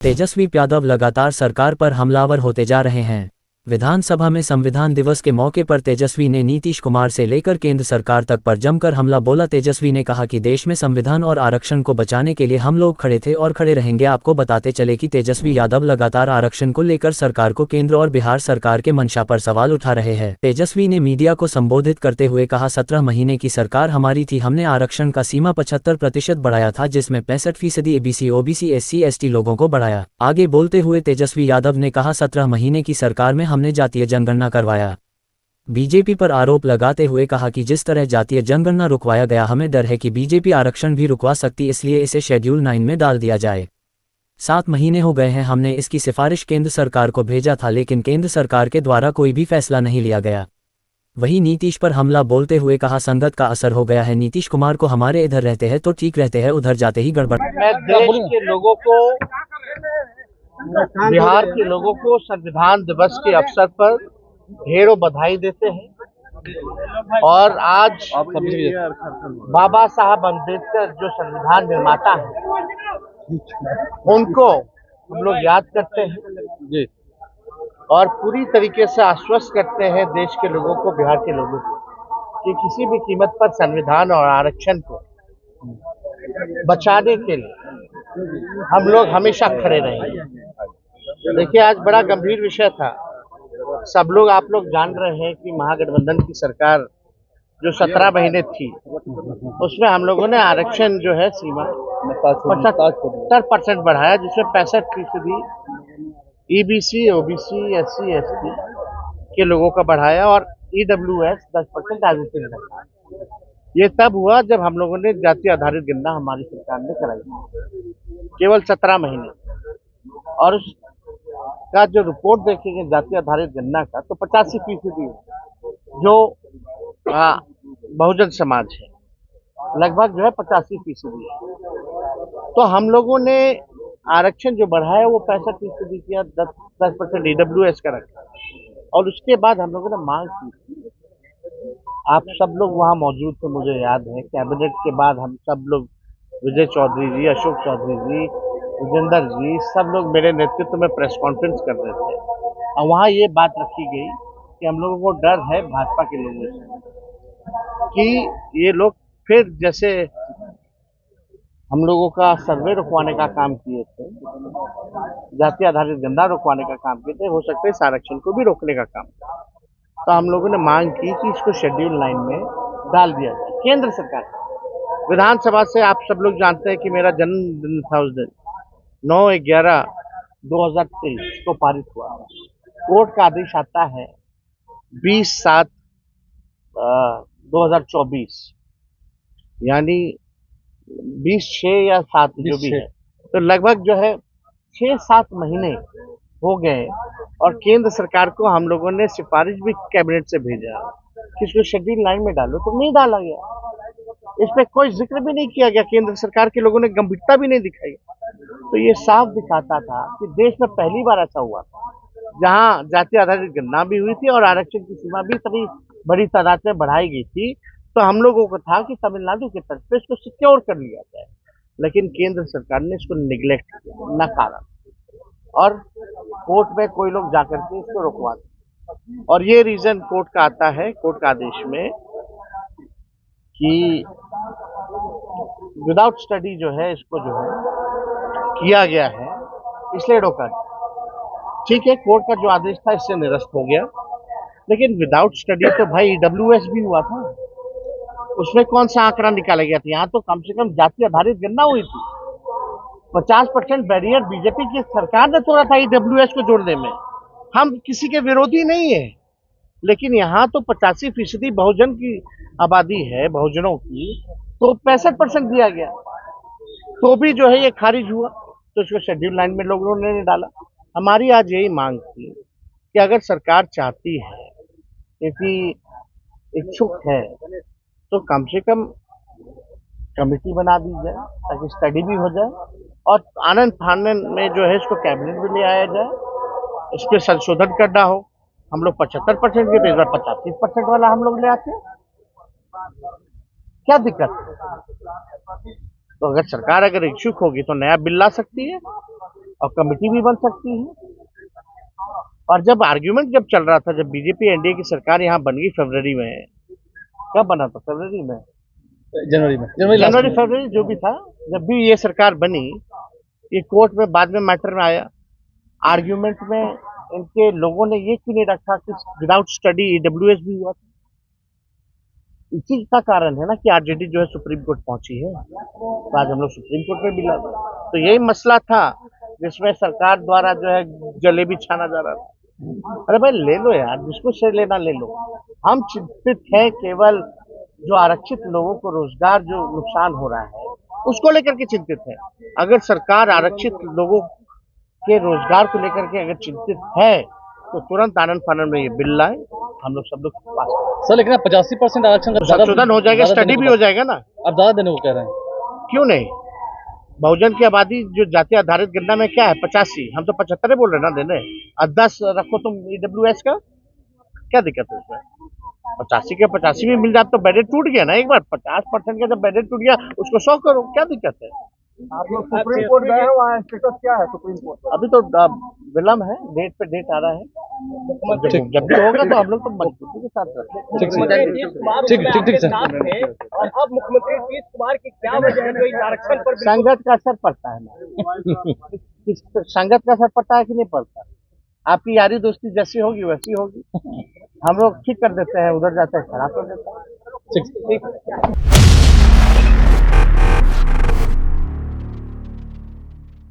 तेजस्वी यादव लगातार सरकार पर हमलावर होते जा रहे हैं। विधानसभा में संविधान दिवस के मौके पर तेजस्वी ने नीतीश कुमार से लेकर केंद्र सरकार तक पर जमकर हमला बोला। तेजस्वी ने कहा कि देश में संविधान और आरक्षण को बचाने के लिए हम लोग खड़े थे और खड़े रहेंगे। आपको बताते चले कि तेजस्वी यादव लगातार आरक्षण को लेकर सरकार को केंद्र और बिहार सरकार के मंशा पर सवाल उठा रहे हैं। तेजस्वी ने मीडिया को संबोधित करते हुए कहा, 17 महीने की सरकार हमारी थी, हमने आरक्षण का सीमा 75% बढ़ाया था, जिसमें 65% एबीसी, ओबीसी, एससी, एसटी लोगों को बढ़ाया। आगे बोलते हुए तेजस्वी यादव ने कहा, 17 महीने की सरकार में हमने जातीय जनगणना करवाया। बीजेपी पर आरोप लगाते हुए कहा कि जिस तरह जातीय जनगणना रुकवाया गया, हमें डर है कि बीजेपी आरक्षण भी रुकवा सकती, इसलिए इसे शेड्यूल 9 में डाल दिया जाए। 7 महीने हो गए हैं, हमने इसकी सिफारिश केंद्र सरकार को भेजा था, लेकिन केंद्र सरकार के द्वारा कोई भी फैसला नहीं लिया गया। वहीं नीतीश पर हमला बोलते हुए कहा, संगत का असर हो गया है, नीतीश कुमार को हमारे इधर रहते हैं तो ठीक रहते हैं, उधर जाते ही गड़बड़। मैं देश के लोगों को, बिहार के लोगों को संविधान दिवस के अवसर पर ढेरों बधाई देते हैं। और आज बाबा साहब अम्बेडकर जो संविधान निर्माता हैं, उनको हम लोग याद करते हैं और पूरी तरीके से आश्वस्त करते हैं देश के लोगों को, बिहार के लोगों को, कि किसी भी कीमत पर संविधान और आरक्षण को बचाने के लिए हम लोग हमेशा खड़े रहेंगे। देखिए, आज बड़ा गंभीर विषय था। सब लोग, आप लोग जान रहे हैं कि महागठबंधन की सरकार जो 17 महीने थी, उसमें हम लोगों ने आरक्षण जो है सीमा 75% बढ़ाया, जिसमें 65% ईबीसी, ओबीसी, एससी, एसटी के लोगों का बढ़ाया और ईडब्ल्यूएस 10% आरक्षण। ये तब हुआ जब हम लोगों ने जाति आधारित गणना हमारी सरकार ने कराई, केवल 17 महीने। और उसका जो रिपोर्ट देखेंगे जाति आधारित गणना का, तो 85% जो बहुजन समाज है, लगभग जो है 85% है। तो हम लोगों ने आरक्षण जो बढ़ाया वो 65% किया, 10% ईडब्ल्यूएस का रखा। और उसके बाद हम लोगों ने मांग की, आप सब लोग वहाँ मौजूद थे, मुझे याद है, कैबिनेट के बाद हम सब लोग, विजय चौधरी जी, अशोक चौधरी जी, विजेंद्र जी, सब लोग मेरे नेतृत्व में प्रेस कॉन्फ्रेंस कर रहे थे। और वहाँ ये बात रखी गई कि हम लोगों को डर है भाजपा के लोगों से कि ये लोग फिर जैसे हम लोगों का सर्वे रुकवाने का काम किए थे, जाति आधारित गणना रुकवाने का काम किए थे, हो सकता है इस आरक्षण को भी रोकने का काम। तो हम लोगों ने मांग की कि इसको शेड्यूल 9 में डाल दिया जाए। केंद्र सरकार विधानसभा से, आप सब लोग जानते हैं कि मेरा जन्मदिन था उस दिन, 9/11/2023 को पारित हुआ। कोर्ट का आदेश आता है 20/7/2024, यानी 20/6 या 7 जो भी है, तो लगभग जो है 6-7 महीने हो गए। और केंद्र सरकार को हम लोगों ने सिफारिश भी कैबिनेट से भेजा कि इसको शेड्यूल 9 में डालो, तो नहीं डाला गया। इस पे कोई जिक्र भी नहीं किया गया, केंद्र सरकार के लोगों ने गंभीरता भी नहीं दिखाई। तो ये साफ दिखाता था कि देश में पहली बार ऐसा हुआ जहां जाति आधारित गणना भी हुई थी और आरक्षण की सीमा भी इतनी बड़ी तादाद में बढ़ाई गई थी। तो हम लोगों को था कि तमिलनाडु की तरफ से इसको सिक्योर कर लिया जाए, लेकिन केंद्र सरकार ने इसको निगलेक्ट किया, नकारा, और कोर्ट में कोई लोग जाकर के इसको रुकवा दें। और ये रीजन कोर्ट का आता है, कोर्ट का आदेश में, कि विदाउट स्टडी जो है इसको जो है किया गया है, इसलिए रोका गया। ठीक है, कोर्ट का जो आदेश था इससे निरस्त हो गया, लेकिन विदाउट स्टडी तो भाई ईडब्ल्यूएस भी हुआ था, उसमें कौन सा आंकड़ा निकाला गया था? यहाँ तो कम से कम जाति आधारित गणना हुई थी। 50% बैरियर बीजेपी की सरकार ने तोड़ा था ईडब्ल्यूएस को जोड़ने में। हम किसी के विरोधी नहीं है, लेकिन यहाँ तो 85% बहुजन की आबादी है, बहुजनों की, तो 65% दिया गया, तो भी जो है ये खारिज हुआ। तो इसको शेड्यूल 9 में लोगों ने नहीं डाला। हमारी आज यही मांग थी कि अगर सरकार चाहती है, यदि इच्छुक है, तो कम से कम कमेटी बना दी जाए ताकि स्टडी भी हो जाए, और आनंद फानन में जो है इसको कैबिनेट में ले आया जाए, इस पर संशोधन करना हो। हम लोग 75% के, तो इस बार 85% वाला हम लोग ले आते हैं, क्या दिक्कत है? तो अगर सरकार अगर इच्छुक होगी तो नया बिल ला सकती है। और कमेटी भी बन सकती है। और जब आर्ग्यूमेंट जब चल रहा था, जब बीजेपी एनडीए की सरकार यहाँ बन गई फरवरी में, कब बना था? फरवरी में, जनवरी फरवरी जो भी था, जब भी ये सरकार बनी, ये कोर्ट में बाद में मैटर में आया, आर्ग्यूमेंट में इनके लोगों ने ये क्यों नहीं रखा कि विदाउट स्टडी ईडब्ल्यूएस भी हुआ था। इसी का कारण है ना कि आरजेडी जो है सुप्रीम कोर्ट पहुंची है, तो आज हम लोग सुप्रीम कोर्ट में मिला। तो यही मसला था जिसमें सरकार द्वारा जो है जलेबी छाना जा रहा था। अरे भाई ले लो यार, जिसको से लेना ले लो। हम चिंतित हैं केवल जो आरक्षित लोगों को रोजगार जो नुकसान हो रहा है उसको लेकर के चिंतित है। अगर सरकार आरक्षित लोगों के रोजगार को लेकर के अगर चिंतित है तो तुरंत आनंद फानंद में ये बिल लाए, हम लोग सब लोग पास करें। सर लेकिन 85% आरक्षण का संशोधन हो जाएगा, स्टडी भी हो जाएगा ना। अब ज्यादा देने को कह रहे हैं, क्यों नहीं? बहुजन की आबादी जो जाति आधारित गणना में क्या है 85, हम तो 75 बोल रहे ना देने। 10 रखो तुम ईडब्ल्यूएस का, क्या दिक्कत है उसमें? 85 के 85 भी मिल जाए तो बैरियर टूट गया ना एक बार। 50% का जब बैरियर टूट गया उसको 100 करो, क्या दिक्कत है? आप लोग सुप्रीम कोर्ट गए हो, वहाँ स्टेटस क्या है सुप्रीम कोर्ट का? अभी तो विलम्ब है, डेट पे डेट आ रहा है। जब भी होगा तो हम लोग तो मजबूती के साथ रखें। ठीक सर। और अब मुख्यमंत्री नीतीश कुमार की क्या वजह है जो इस आरक्षण पर संगत का असर पड़ता है ना। संगत का असर पड़ता है कि नहीं पड़ता? आपकी यारी दोस्ती जैसी होगी वैसी होगी। हम लोग ठीक कर देते हैं, उधर जाते हैं खराब कर देते हैं। ठीक।